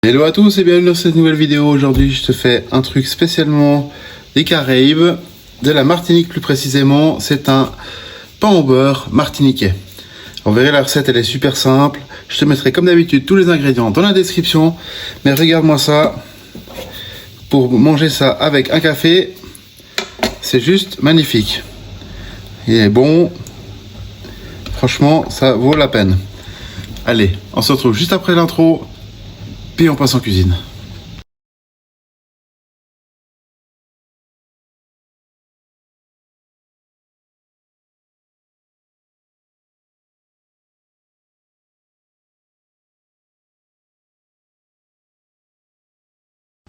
Hello à tous et bienvenue dans cette nouvelle vidéo. Aujourd'hui je te fais un truc spécialement des Caraïbes, de la Martinique plus précisément. C'est un pain au beurre martiniquais. Vous verrez, la recette elle est super simple. Je te mettrai comme d'habitude tous les ingrédients dans la description. Mais regarde-moi ça. Pour manger ça avec un café, c'est juste magnifique. Il est bon. Franchement ça vaut la peine. Allez, on se retrouve juste après l'intro. Puis on passe en cuisine.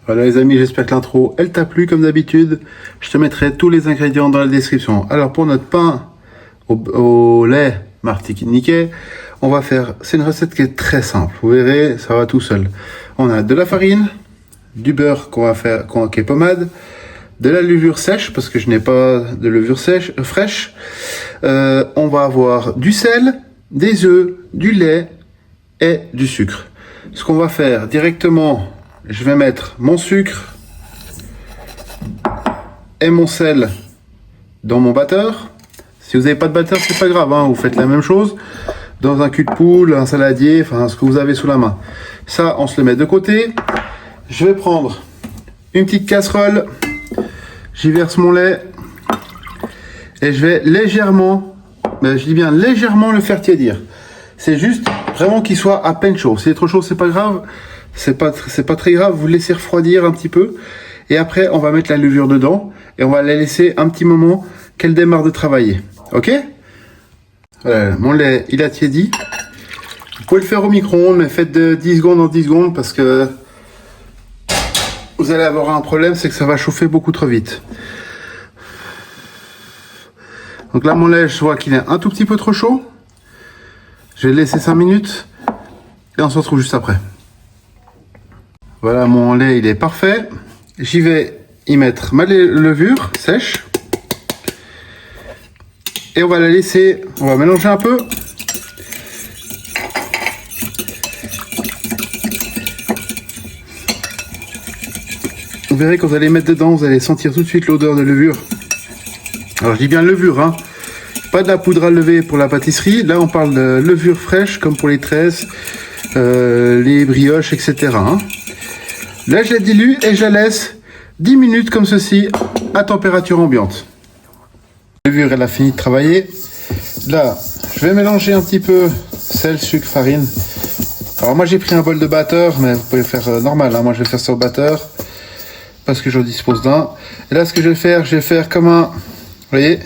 Voilà les amis, j'espère que l'intro elle t'a plu comme d'habitude. Je te mettrai tous les ingrédients dans la description. Alors pour notre pain au lait martiniquais, on va faire, c'est une recette qui est très simple. Vous verrez, ça va tout seul. On a de la farine, du beurre qu'on va faire, qui est pommade, de la levure sèche parce que je n'ai pas de levure sèche fraîche. On va avoir du sel, des œufs, du lait et du sucre. Ce qu'on va faire directement, je vais mettre mon sucre et mon sel dans mon batteur. Si vous n'avez pas de batteur, c'est pas grave, hein, vous faites la même chose dans un cul de poule, un saladier, enfin ce que vous avez sous la main. Ça, on se le met de côté. Je vais prendre une petite casserole, j'y verse mon lait et je vais légèrement, mais je dis bien légèrement, le faire tiédir. C'est juste vraiment qu'il soit à peine chaud. S'il est trop chaud, c'est pas grave. C'est pas très grave, vous laissez refroidir un petit peu. Et après, on va mettre la levure dedans. Et on va la laisser un petit moment qu'elle démarre de travailler. Ok? Voilà, mon lait, il a tiédi. Vous pouvez le faire au micro-ondes, mais faites de 10 secondes en 10 secondes parce que vous allez avoir un problème, c'est que ça va chauffer beaucoup trop vite. Donc là, mon lait, je vois qu'il est un tout petit peu trop chaud. Je vais le laisser 5 minutes. Et on se retrouve juste après. Voilà, mon lait, il est parfait. J'y vais y mettre ma levure sèche. Et on va la laisser, on va mélanger un peu. Vous verrez quand vous allez mettre dedans, vous allez sentir tout de suite l'odeur de levure. Alors je dis bien levure, hein. Pas de la poudre à lever pour la pâtisserie. Là, on parle de levure fraîche, comme pour les tresses, les brioches, etc. Hein. Là, je la dilue et je la laisse 10 minutes comme ceci, à température ambiante. La levure, elle a fini de travailler. Là, je vais mélanger un petit peu sel, sucre, farine. Alors moi, j'ai pris un bol de batteur, mais vous pouvez faire normal. Hein. Moi, je vais faire ça au batteur, parce que je dispose d'un. Et là, ce que je vais faire comme un... Vous voyez,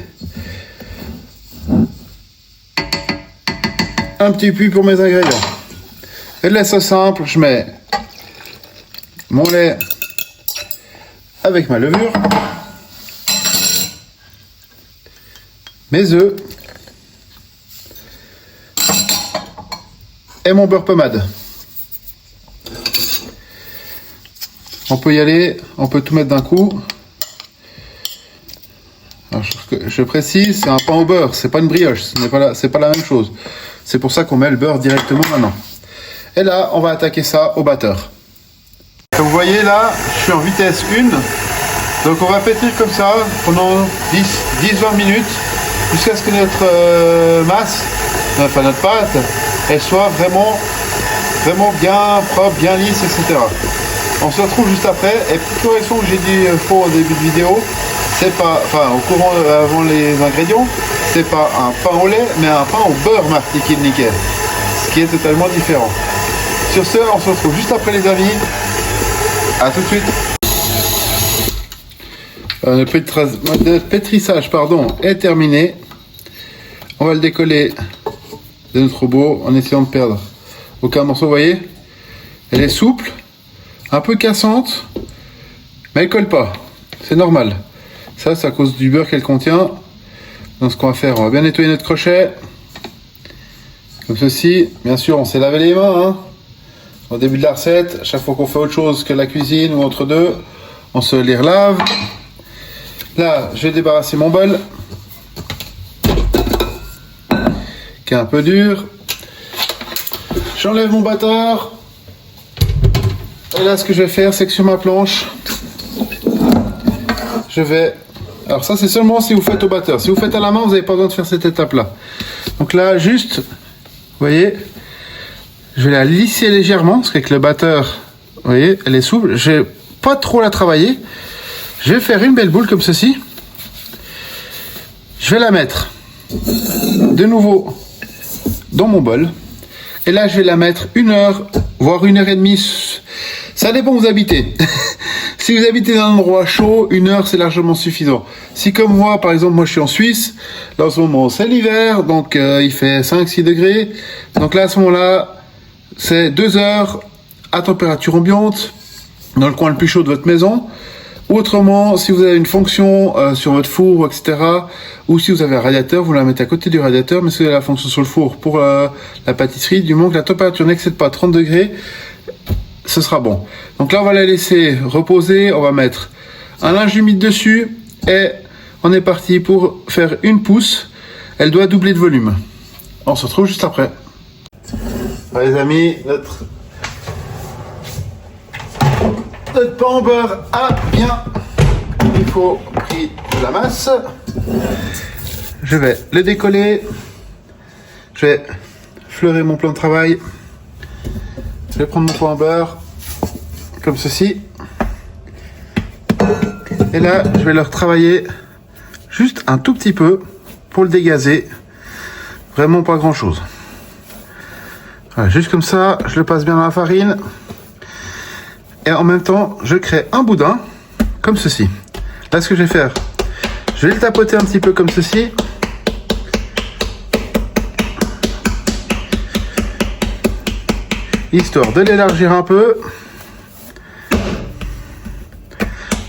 un petit puits pour mes ingrédients. Et là, c'est simple, je mets mon lait avec ma levure, mes œufs et mon beurre pommade. On peut y aller, on peut tout mettre d'un coup. Alors, je précise, c'est un pain au beurre, c'est pas une brioche, c'est pas la même chose. C'est pour ça qu'on met le beurre directement maintenant. Et là, on va attaquer ça au batteur. Comme vous voyez là, je suis en vitesse 1. Donc on va pétrir comme ça pendant 10-20 minutes jusqu'à ce que notre masse, enfin notre pâte, elle soit vraiment bien propre, bien lisse, etc. On se retrouve juste après. Et petite correction que j'ai dit faux au début de vidéo, c'est pas, enfin au courant avant les ingrédients, c'est pas un pain au lait, mais un pain au beurre martiniquais, ce qui est totalement différent. Sur ce, on se retrouve juste après les amis. A tout de suite. Le pétrissage est terminé. On va le décoller de notre robot en essayant de perdre aucun morceau. Vous voyez, elle est souple, un peu cassante, mais elle colle pas. C'est normal. Ça, c'est à cause du beurre qu'elle contient. Donc ce qu'on va faire, on va bien nettoyer notre crochet. Comme ceci. Bien sûr, on s'est lavé les mains. Hein. Au début de la recette, chaque fois qu'on fait autre chose que la cuisine ou entre deux, on se les relave. Là, je vais débarrasser mon bol, qui est un peu dur. J'enlève mon batteur. Et là, ce que je vais faire, c'est que sur ma planche, je vais... Alors ça, c'est seulement si vous faites au batteur. Si vous faites à la main, vous n'avez pas besoin de faire cette étape-là. Donc là, juste, vous voyez, je vais la lisser légèrement, parce qu'avec le batteur, vous voyez, elle est souple. Je vais pas trop la travailler. Je vais faire une belle boule comme ceci. Je vais la mettre de nouveau dans mon bol. Et là, je vais la mettre 1 heure, voire 1 heure et demie. Ça dépend où vous habitez. Si vous habitez dans un endroit chaud, 1 heure, c'est largement suffisant. Si comme moi, par exemple, moi je suis en Suisse, là en ce moment c'est l'hiver, donc il fait 5-6 degrés. Donc là, à ce moment-là, c'est 2 heures à température ambiante, dans le coin le plus chaud de votre maison. Ou autrement, si vous avez une fonction sur votre four, etc., ou si vous avez un radiateur, vous la mettez à côté du radiateur, mais si vous avez la fonction sur le four pour la pâtisserie, du moment que la température n'excède pas 30 degrés, ce sera bon. Donc là, on va la laisser reposer, on va mettre un linge humide dessus, et on est parti pour faire une pousse. Elle doit doubler de volume. On se retrouve juste après. Voilà, les amis, notre pain au beurre a bien, il faut, pris de la masse. Je vais le décoller. Je vais fleurer mon plan de travail. Je vais prendre mon pain au beurre comme ceci. Et là, je vais le retravailler juste un tout petit peu pour le dégazer. Vraiment pas grand chose. Voilà, juste comme ça, je le passe bien dans la farine. Et en même temps, je crée un boudin, comme ceci. Là, ce que je vais faire, je vais le tapoter un petit peu comme ceci. Histoire de l'élargir un peu. Vous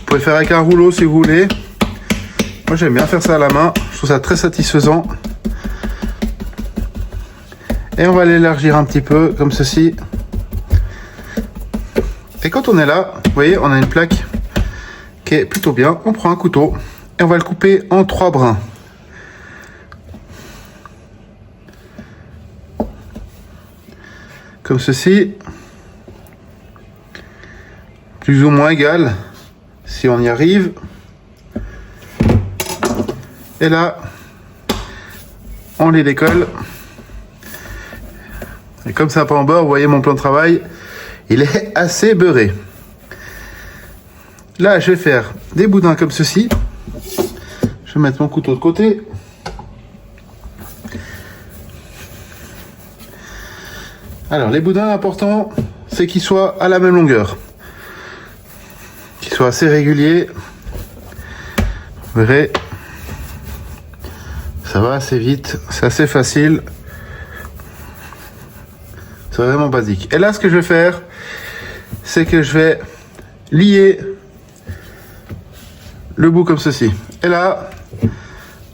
pouvez faire avec un rouleau si vous voulez. Moi, j'aime bien faire ça à la main. Je trouve ça très satisfaisant. Et on va l'élargir un petit peu, comme ceci. Et quand on est là, vous voyez, on a une plaque qui est plutôt bien. On prend un couteau et on va le couper en 3 brins. Comme ceci. Plus ou moins égal, si on y arrive. Et là, on les décolle. Et comme c'est un pain en beurre, vous voyez mon plan de travail. Il est assez beurré. Là, je vais faire des boudins comme ceci. Je vais mettre mon couteau de côté. Alors, les boudins, l'important, c'est qu'ils soient à la même longueur. Qu'ils soient assez réguliers. Vous verrez, ça va assez vite. C'est assez facile. C'est vraiment basique. Et là, ce que je vais faire, c'est que je vais lier le bout comme ceci. Et là,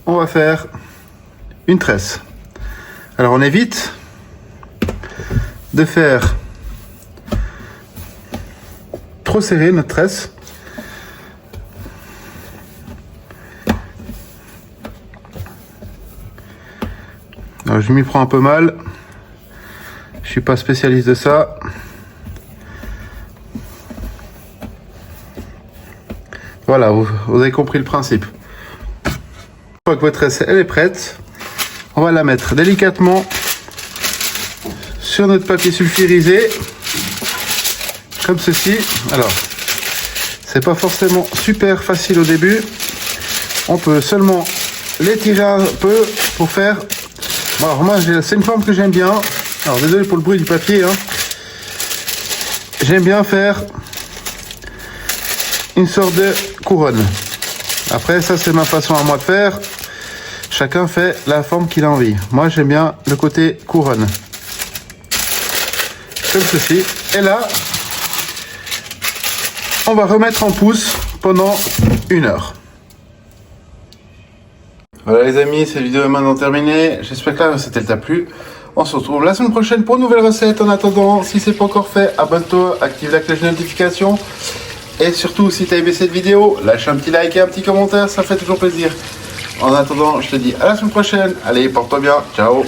on va faire une tresse. Alors, on évite de faire trop serré notre tresse. Alors, je m'y prends un peu mal. Je suis pas spécialiste de ça. Voilà, vous avez compris le principe. Une fois que votre tresse elle est prête, on va la mettre délicatement sur notre papier sulfurisé, comme ceci. Alors, c'est pas forcément super facile au début. On peut seulement l'étirer un peu pour faire. Bon, alors moi, c'est une forme que j'aime bien. Alors désolé pour le bruit du papier, hein. J'aime bien faire une sorte de couronne. Après ça c'est ma façon à moi de faire. Chacun fait la forme qu'il a envie. Moi j'aime bien le côté couronne. Comme ceci. Et là, on va remettre en pousse pendant 1 heure. Voilà les amis, cette vidéo est maintenant terminée. J'espère que la recette t'a plu. On se retrouve la semaine prochaine pour une nouvelle recette. En attendant, si c'est pas encore fait, abonne-toi, active la cloche de notification. Et surtout, si tu as aimé cette vidéo, lâche un petit like et un petit commentaire, ça fait toujours plaisir. En attendant, je te dis à la semaine prochaine. Allez, porte-toi bien. Ciao.